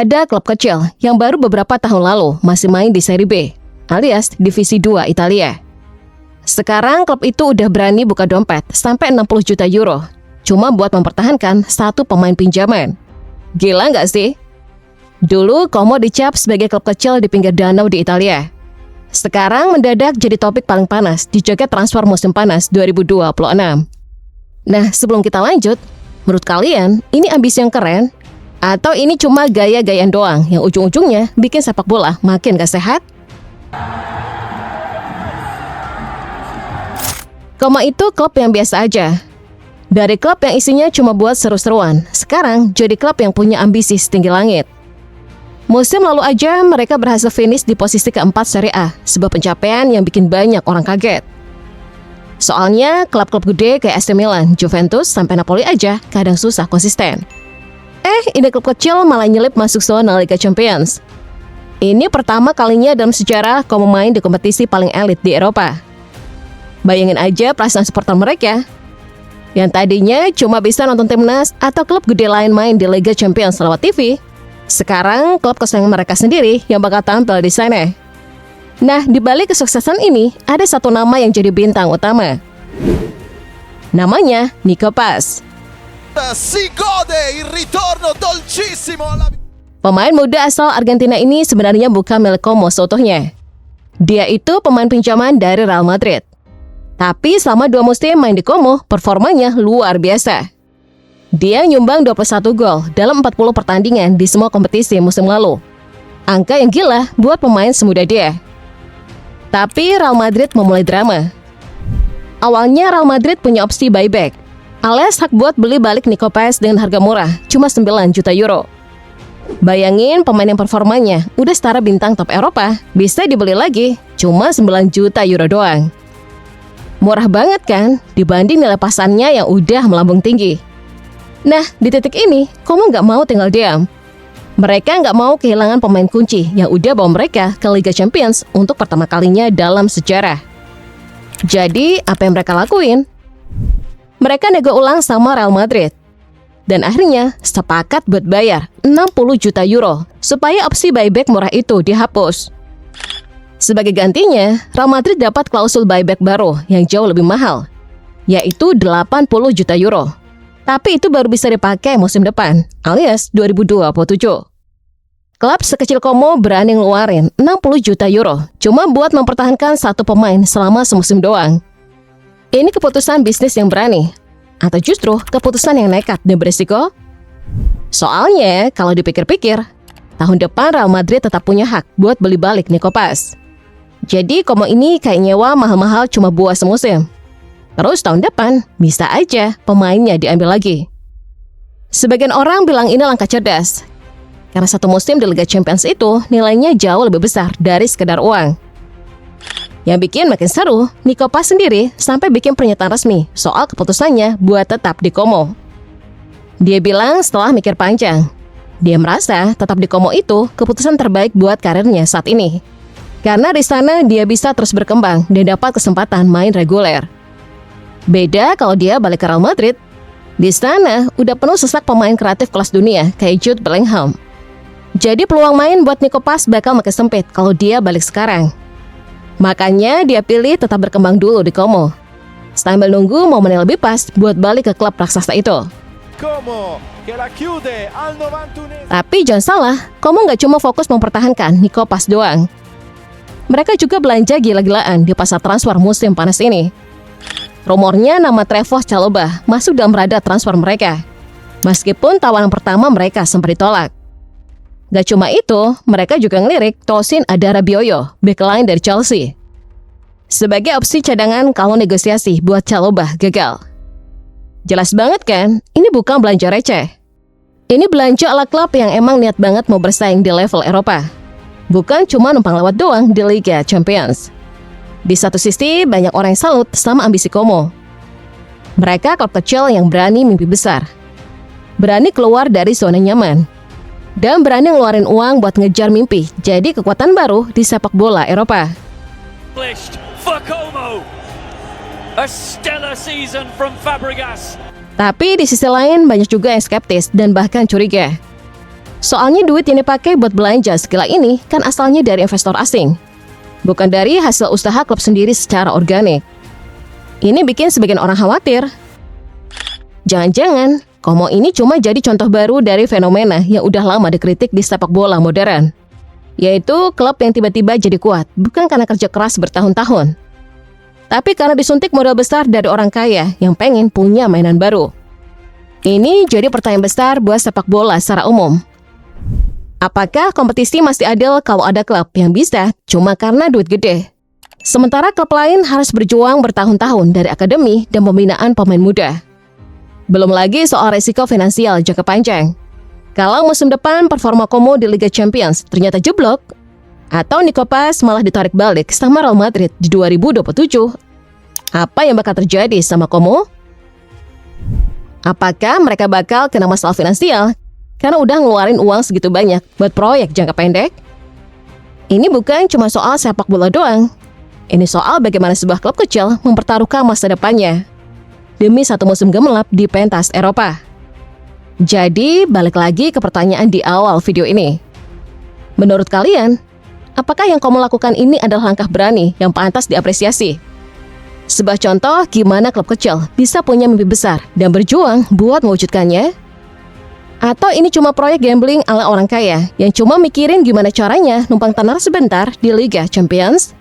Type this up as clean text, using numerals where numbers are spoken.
Ada klub kecil yang baru beberapa tahun lalu masih main di Serie B, alias Divisi 2 Italia. Sekarang klub itu udah berani buka dompet sampai 60 juta euro, cuma buat mempertahankan satu pemain pinjaman. Gila nggak sih? Dulu Como dicap sebagai klub kecil di pinggir danau di Italia. Sekarang mendadak jadi topik paling panas di jagat transfer musim panas 2026. Nah, sebelum kita lanjut, menurut kalian ini ambisi yang keren? Atau ini cuma gaya-gayaan doang yang ujung-ujungnya bikin sepak bola makin gak sehat? Como itu klub yang biasa aja. Dari klub yang isinya cuma buat seru-seruan, sekarang jadi klub yang punya ambisi setinggi langit. Musim lalu aja mereka berhasil finish di posisi keempat Serie A, sebuah pencapaian yang bikin banyak orang kaget. Soalnya klub-klub gede kayak AC Milan, Juventus, sampai Napoli aja kadang susah konsisten. Ini klub kecil malah nyelip masuk zona Liga Champions. Ini pertama kalinya dalam sejarah Como main di kompetisi paling elit di Eropa. Bayangin aja perasaan supporter mereka yang tadinya cuma bisa nonton timnas atau klub gede lain main di Liga Champions lewat TV. Sekarang klub kesayangan mereka sendiri yang bakal tampil di sana. Nah, di balik kesuksesan ini ada satu nama yang jadi bintang utama. Namanya Nico Paz. Si gode il ritorno dolcissimo alla... Pemain muda asal Argentina ini sebenarnya bukan milik Como seutuhnya. Dia itu pemain pinjaman dari Real Madrid. Tapi selama 2 musim main di Como, performanya luar biasa. Dia nyumbang 21 gol dalam 40 pertandingan di semua kompetisi musim lalu. Angka yang gila buat pemain semuda dia. Tapi Real Madrid memulai drama. Awalnya Real Madrid punya opsi buyback, alias hak buat beli balik Nico Paz dengan harga murah, cuma 9 juta euro. Bayangin pemain yang performanya udah setara bintang top Eropa, bisa dibeli lagi, cuma 9 juta euro doang. Murah banget kan, dibanding nilai pasannya yang udah melambung tinggi. Nah, di titik ini, Como nggak mau tinggal diam. Mereka nggak mau kehilangan pemain kunci yang udah bawa mereka ke Liga Champions untuk pertama kalinya dalam sejarah. Jadi, apa yang mereka lakuin? Mereka nego ulang sama Real Madrid. Dan akhirnya sepakat buat bayar 60 juta euro supaya opsi buyback murah itu dihapus. Sebagai gantinya, Real Madrid dapat klausul buyback baru yang jauh lebih mahal, yaitu 80 juta euro. Tapi itu baru bisa dipakai musim depan, alias 2027. Klub sekecil Como berani ngeluarin 60 juta euro cuma buat mempertahankan satu pemain selama semusim doang. Ini keputusan bisnis yang berani, atau justru keputusan yang nekat dan berisiko? Soalnya, kalau dipikir-pikir, tahun depan Real Madrid tetap punya hak buat beli balik Nico Paz. Jadi Como ini kayak nyewa mahal-mahal cuma buat semusim. Terus tahun depan, bisa aja pemainnya diambil lagi. Sebagian orang bilang ini langkah cerdas, karena satu musim di Liga Champions itu nilainya jauh lebih besar dari sekedar uang. Yang bikin makin seru, Nico Paz sendiri sampai bikin pernyataan resmi soal keputusannya buat tetap di Como. Dia bilang setelah mikir panjang, dia merasa tetap di Como itu keputusan terbaik buat karirnya saat ini. Karena di sana dia bisa terus berkembang dan dapat kesempatan main reguler. Beda kalau dia balik ke Real Madrid. Di sana udah penuh sesak pemain kreatif kelas dunia kayak Jude Bellingham. Jadi peluang main buat Nico Paz bakal makin sempit kalau dia balik sekarang. Makanya dia pilih tetap berkembang dulu di Como, sambil nunggu momen yang lebih pas buat balik ke klub raksasa itu. Tapi jangan salah, Como nggak cuma fokus mempertahankan Nico Paz doang. Mereka juga belanja gila-gilaan di pasar transfer musim panas ini. Rumornya nama Trevoh Chalobah masuk dalam radar transfer mereka, meskipun tawaran pertama mereka sempat ditolak. Gak cuma itu, mereka juga ngelirik Tosin Adarabioyo, bek lain dari Chelsea, sebagai opsi cadangan kalau negosiasi buat Chalobah gagal. Jelas banget kan, ini bukan belanja receh. Ini belanja ala klub yang emang niat banget mau bersaing di level Eropa, bukan cuma numpang lewat doang di Liga Champions. Di satu sisi, banyak orang yang salut sama ambisi Como. Mereka klub kecil yang berani mimpi besar, berani keluar dari zona nyaman, dan berani ngeluarin uang buat ngejar mimpi jadi kekuatan baru di sepak bola Eropa. Tapi di sisi lain banyak juga yang skeptis dan bahkan curiga. Soalnya duit yang dipakai buat belanja segila ini kan asalnya dari investor asing, bukan dari hasil usaha klub sendiri secara organik. Ini bikin sebagian orang khawatir. Jangan-jangan Como ini cuma jadi contoh baru dari fenomena yang udah lama dikritik di sepak bola modern, yaitu klub yang tiba-tiba jadi kuat bukan karena kerja keras bertahun-tahun, tapi karena disuntik modal besar dari orang kaya yang pengen punya mainan baru. Ini jadi pertanyaan besar buat sepak bola secara umum. Apakah kompetisi masih adil kalau ada klub yang bisa cuma karena duit gede, sementara klub lain harus berjuang bertahun-tahun dari akademi dan pembinaan pemain muda? Belum lagi soal resiko finansial jangka panjang. Kalau musim depan performa Como di Liga Champions ternyata jeblok, atau Nico Paz malah ditarik balik sama Real Madrid di 2027, apa yang bakal terjadi sama Como? Apakah mereka bakal kena masalah finansial karena udah ngeluarin uang segitu banyak buat proyek jangka pendek? Ini bukan cuma soal sepak bola doang. Ini soal bagaimana sebuah klub kecil mempertaruhkan masa depannya demi satu musim gemerlap di pentas Eropa. Jadi, balik lagi ke pertanyaan di awal video ini. Menurut kalian, apakah yang kamu lakukan ini adalah langkah berani yang pantas diapresiasi? Sebuah contoh gimana klub kecil bisa punya mimpi besar dan berjuang buat mewujudkannya? Atau ini cuma proyek gambling ala orang kaya yang cuma mikirin gimana caranya numpang tenar sebentar di Liga Champions?